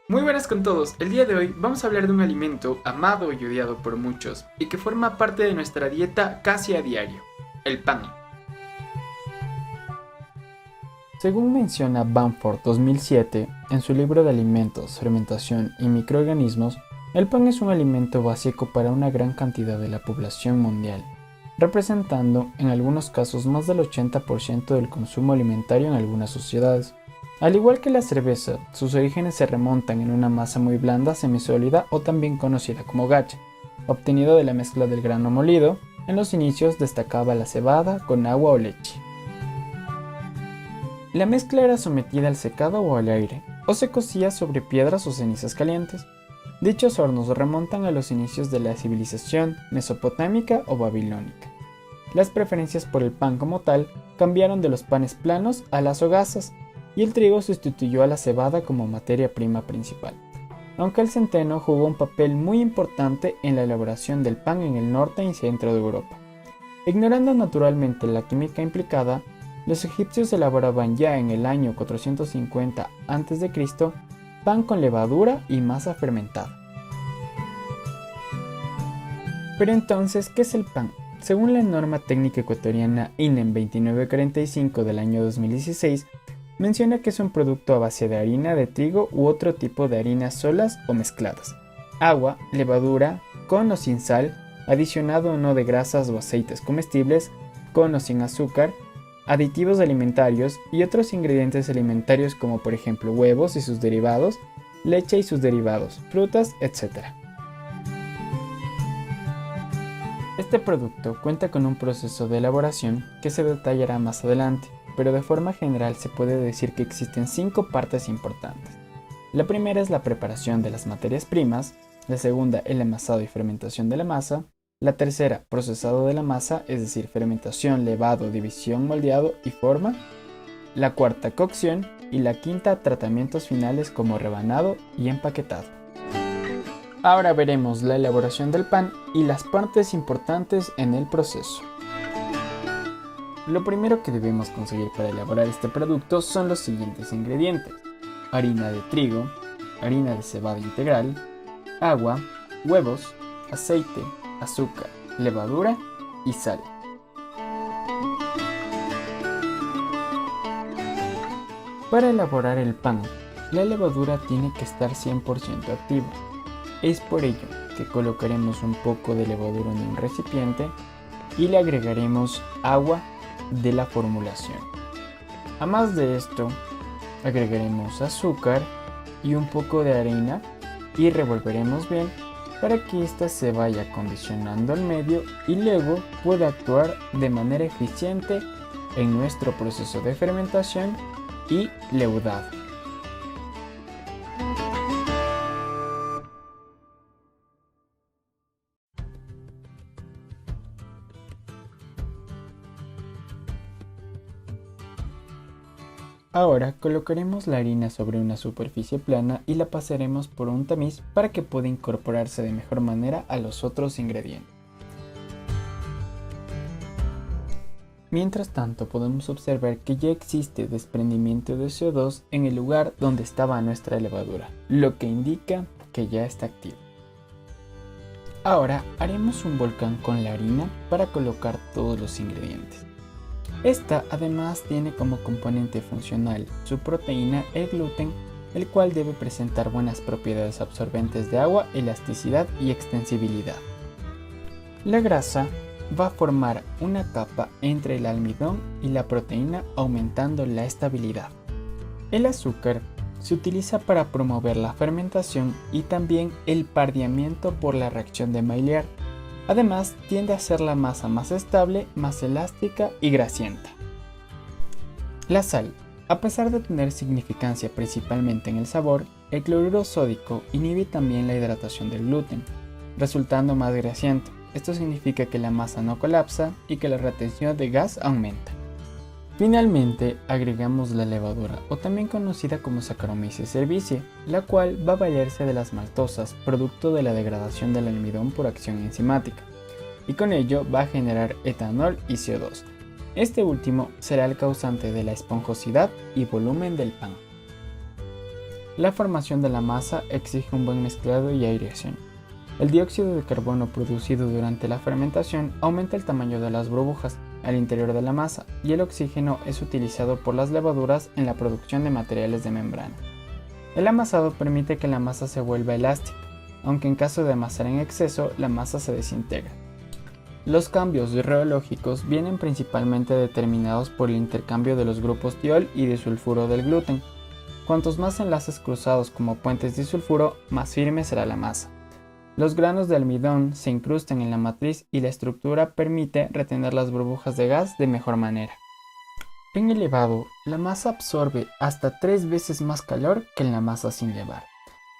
Muy buenas con todos, el día de hoy vamos a hablar de un alimento amado y odiado por muchos y que forma parte de nuestra dieta casi a diario, el pan. Según menciona Bamford 2007 en su libro de alimentos, fermentación y microorganismos, el pan es un alimento básico para una gran cantidad de la población mundial, representando en algunos casos más del 80% del consumo alimentario en algunas sociedades. Al igual que la cerveza, sus orígenes se remontan en una masa muy blanda, semisólida o también conocida como gacha, obtenida de la mezcla del grano molido. En los inicios destacaba la cebada con agua o leche. La mezcla era sometida al secado o al aire, o se cocía sobre piedras o cenizas calientes. Dichos hornos remontan a los inicios de la civilización mesopotámica o babilónica. Las preferencias por el pan como tal cambiaron de los panes planos a las hogazas, y el trigo sustituyó a la cebada como materia prima principal, aunque el centeno jugó un papel muy importante en la elaboración del pan en el norte y centro de Europa. Ignorando naturalmente la química implicada, los egipcios elaboraban ya en el año 450 a.C. pan con levadura y masa fermentada. Pero entonces, ¿qué es el pan? Según la norma técnica ecuatoriana INEM 2945 del año 2016, menciona que es un producto a base de harina de trigo u otro tipo de harinas solas o mezcladas, agua, levadura, con o sin sal, adicionado o no de grasas o aceites comestibles, con o sin azúcar, aditivos alimentarios y otros ingredientes alimentarios como por ejemplo huevos y sus derivados, leche y sus derivados, frutas, etc. Este producto cuenta con un proceso de elaboración que se detallará más adelante, pero de forma general se puede decir que existen 5 partes importantes. La primera es la preparación de las materias primas, la segunda el amasado y fermentación de la masa, la tercera procesado de la masa, es decir, fermentación, levado, división, moldeado y forma, la cuarta cocción y la quinta tratamientos finales como rebanado y empaquetado. Ahora veremos la elaboración del pan y las partes importantes en el proceso. Lo primero que debemos conseguir para elaborar este producto son los siguientes ingredientes: harina de trigo, harina de cebada integral, agua, huevos, aceite, azúcar, levadura y sal. Para elaborar el pan, la levadura tiene que estar 100% activa. Es por ello que colocaremos un poco de levadura en un recipiente y le agregaremos agua de la formulación. A más de esto, agregaremos azúcar y un poco de harina y revolveremos bien para que ésta se vaya acondicionando al medio y luego pueda actuar de manera eficiente en nuestro proceso de fermentación y leudado. Ahora colocaremos la harina sobre una superficie plana y la pasaremos por un tamiz para que pueda incorporarse de mejor manera a los otros ingredientes. Mientras tanto, podemos observar que ya existe desprendimiento de CO2 en el lugar donde estaba nuestra levadura, lo que indica que ya está activo. Ahora haremos un volcán con la harina para colocar todos los ingredientes. Esta además tiene como componente funcional su proteína, el gluten, el cual debe presentar buenas propiedades absorbentes de agua, elasticidad y extensibilidad. La grasa va a formar una capa entre el almidón y la proteína, aumentando la estabilidad. El azúcar se utiliza para promover la fermentación y también el pardeamiento por la reacción de Maillard. Además, tiende a hacer la masa más estable, más elástica y grasienta. La sal, a pesar de tener significancia principalmente en el sabor, el cloruro sódico inhibe también la hidratación del gluten, resultando más grasiento. Esto significa que la masa no colapsa y que la retención de gas aumenta. Finalmente, agregamos la levadura, o también conocida como Saccharomyces cerevisiae, la cual va a valerse de las maltosas, producto de la degradación del almidón por acción enzimática, y con ello va a generar etanol y CO2. Este último será el causante de la esponjosidad y volumen del pan. La formación de la masa exige un buen mezclado y aireación. El dióxido de carbono producido durante la fermentación aumenta el tamaño de las burbujas al interior de la masa y el oxígeno es utilizado por las levaduras en la producción de materiales de membrana. El amasado permite que la masa se vuelva elástica, aunque en caso de amasar en exceso, la masa se desintegra. Los cambios reológicos vienen principalmente determinados por el intercambio de los grupos tiol y disulfuro del gluten. Cuantos más enlaces cruzados como puentes disulfuro, más firme será la masa. Los granos de almidón se incrustan en la matriz y la estructura permite retener las burbujas de gas de mejor manera. En el levado, la masa absorbe hasta 3 veces más calor que en la masa sin levar.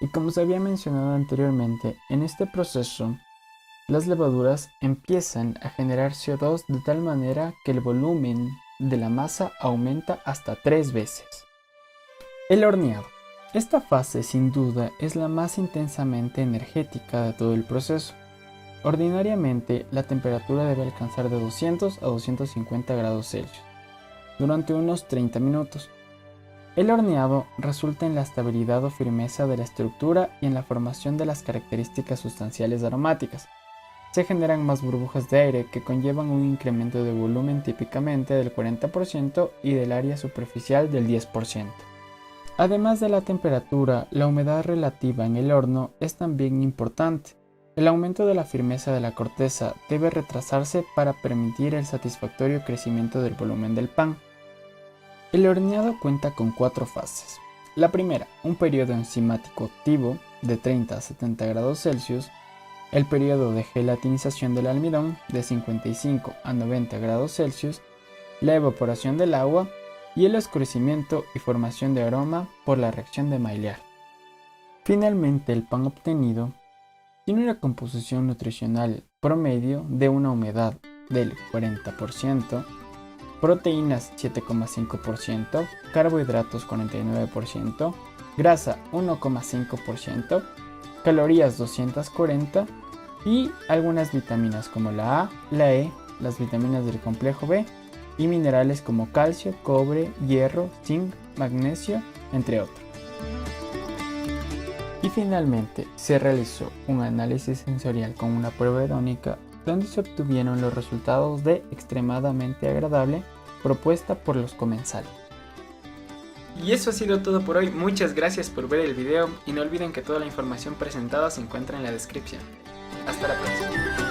Y como se había mencionado anteriormente, en este proceso, las levaduras empiezan a generar CO2 de tal manera que el volumen de la masa aumenta hasta 3 veces. El horneado. Esta fase sin duda es la más intensamente energética de todo el proceso. Ordinariamente, la temperatura debe alcanzar de 200 a 250 grados Celsius durante unos 30 minutos. El horneado resulta en la estabilidad o firmeza de la estructura y en la formación de las características sustanciales aromáticas. Se generan más burbujas de aire que conllevan un incremento de volumen típicamente del 40% y del área superficial del 10%. Además de la temperatura, la humedad relativa en el horno es también importante. El aumento de la firmeza de la corteza debe retrasarse para permitir el satisfactorio crecimiento del volumen del pan. El horneado cuenta con 4 fases. La primera, un periodo enzimático activo de 30 a 70 grados Celsius, el periodo de gelatinización del almidón de 55 a 90 grados Celsius, la evaporación del agua y el oscurecimiento y formación de aroma por la reacción de Maillard. Finalmente, el pan obtenido tiene una composición nutricional promedio de una humedad del 40%, proteínas 7,5%, carbohidratos 49%, grasa 1,5%, calorías 240 y algunas vitaminas como la A, la E, las vitaminas del complejo B y minerales como calcio, cobre, hierro, zinc, magnesio, entre otros. Y finalmente se realizó un análisis sensorial con una prueba hedónica donde se obtuvieron los resultados de extremadamente agradable propuesta por los comensales. Y eso ha sido todo por hoy. Muchas gracias por ver el video y no olviden que toda la información presentada se encuentra en la descripción. Hasta la próxima.